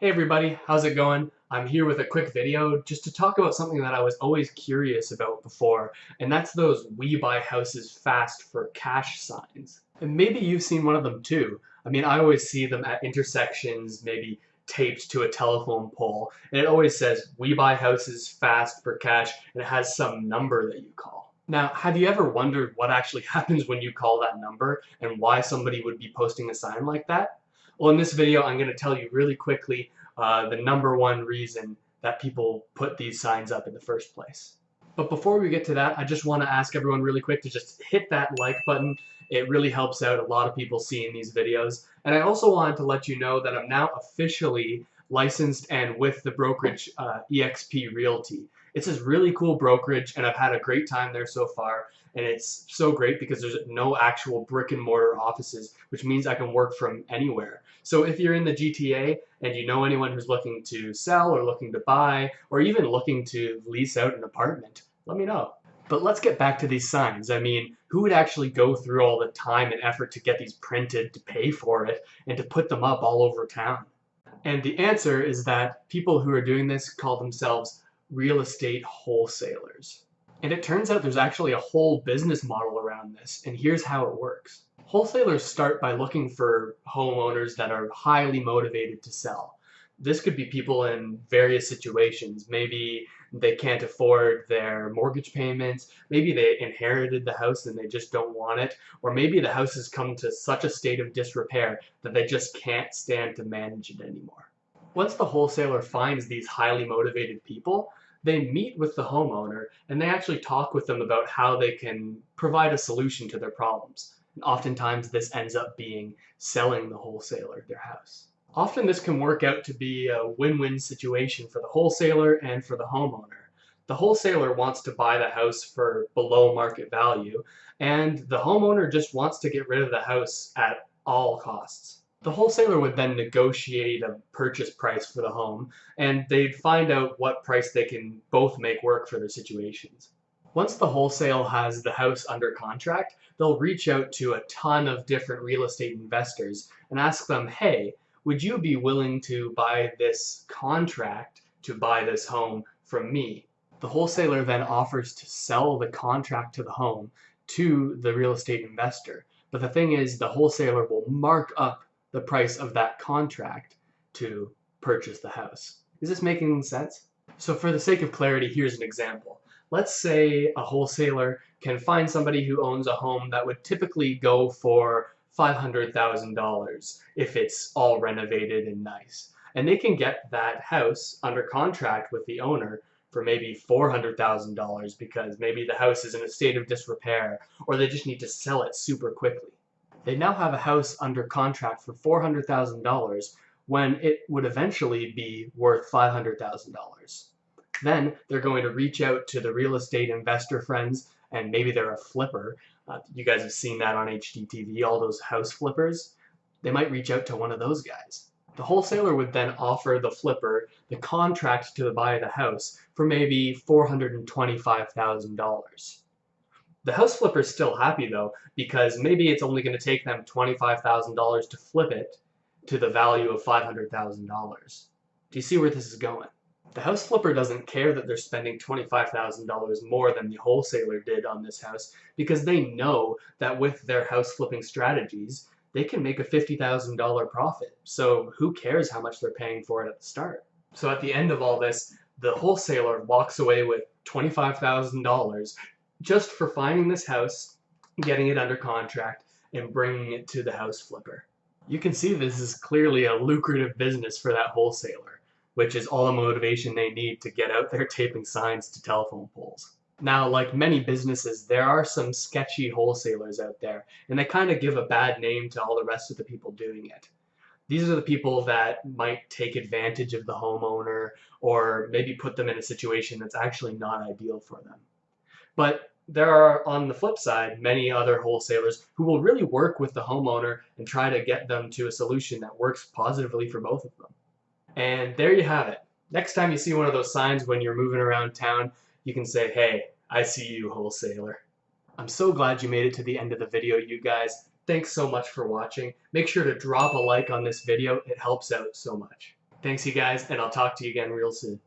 Hey everybody, how's it going? I'm here with a quick video just to talk about something that I was always curious about before, and that's those "We buy houses fast for cash" signs. And maybe you've seen one of them too. I mean, I always see them at intersections, maybe taped to a telephone pole, and it always says "We buy houses fast for cash," and it has some number that you call. Now, have you ever wondered what actually happens when you call that number and why somebody would be posting a sign like that? Well, in this video, I'm going to tell you really quickly the number one reason that people put these signs up in the first place. But before we get to that, I just want to ask everyone really quick to just hit that like button. It really helps out a lot of people seeing these videos. And I also wanted to let you know that I'm now officially licensed and with the brokerage eXp Realty. It's this really cool brokerage, and I've had a great time there so far. And it's so great because there's no actual brick and mortar offices, which means I can work from anywhere. So if you're in the GTA and you know anyone who's looking to sell or looking to buy or even looking to lease out an apartment, let me know. But let's get back to these signs. I mean, who would actually go through all the time and effort to get these printed, to pay for it, and to put them up all over town? And the answer is that people who are doing this call themselves real estate wholesalers. And it turns out there's actually a whole business model around this, and here's how it works. Wholesalers start by looking for homeowners that are highly motivated to sell. This could be people in various situations. Maybe they can't afford their mortgage payments, maybe they inherited the house and they just don't want it, or maybe the house has come to such a state of disrepair that they just can't stand to manage it anymore. Once the wholesaler finds these highly motivated people, they meet with the homeowner and they actually talk with them about how they can provide a solution to their problems. And oftentimes this ends up being selling the wholesaler their house. Often this can work out to be a win-win situation for the wholesaler and for the homeowner. The wholesaler wants to buy the house for below market value, and the homeowner just wants to get rid of the house at all costs. The wholesaler would then negotiate a purchase price for the home, and they'd find out what price they can both make work for their situations. Once the wholesale has the house under contract, they'll reach out to a ton of different real estate investors and ask them, hey, would you be willing to buy this contract to buy this home from me? The wholesaler then offers to sell the contract to the home to the real estate investor. But the thing is, the wholesaler will mark up the price of that contract to purchase the house. Is this making sense? So for the sake of clarity, here's an example. Let's say a wholesaler can find somebody who owns a home that would typically go for $500,000 if it's all renovated and nice. And they can get that house under contract with the owner for maybe $400,000 because maybe the house is in a state of disrepair or they just need to sell it super quickly. They now have a house under contract for $400,000 when it would eventually be worth $500,000. Then they're going to reach out to the real estate investor friends, and maybe they're a flipper. You guys have seen that on HGTV, all those house flippers. They might reach out to one of those guys. The wholesaler would then offer the flipper the contract to buy the house for maybe $425,000. The house flipper's still happy though, because maybe it's only going to take them $25,000 to flip it to the value of $500,000. Do you see where this is going? The house flipper doesn't care that they're spending $25,000 more than the wholesaler did on this house because they know that with their house flipping strategies, they can make a $50,000 profit. So who cares how much they're paying for it at the start? So at the end of all this, the wholesaler walks away with $25,000 just for finding this house, getting it under contract, and bringing it to the house flipper. You can see this is clearly a lucrative business for that wholesaler, which is all the motivation they need to get out there taping signs to telephone poles. Now, like many businesses, there are some sketchy wholesalers out there, and they kind of give a bad name to all the rest of the people doing it. These are the people that might take advantage of the homeowner or maybe put them in a situation that's actually not ideal for them. But there are, on the flip side, many other wholesalers who will really work with the homeowner and try to get them to a solution that works positively for both of them. And there you have it. Next time you see one of those signs when you're moving around town, you can say, hey, I see you, wholesaler. I'm so glad you made it to the end of the video, you guys. Thanks so much for watching. Make sure to drop a like on this video. It helps out so much. Thanks, you guys, and I'll talk to you again real soon.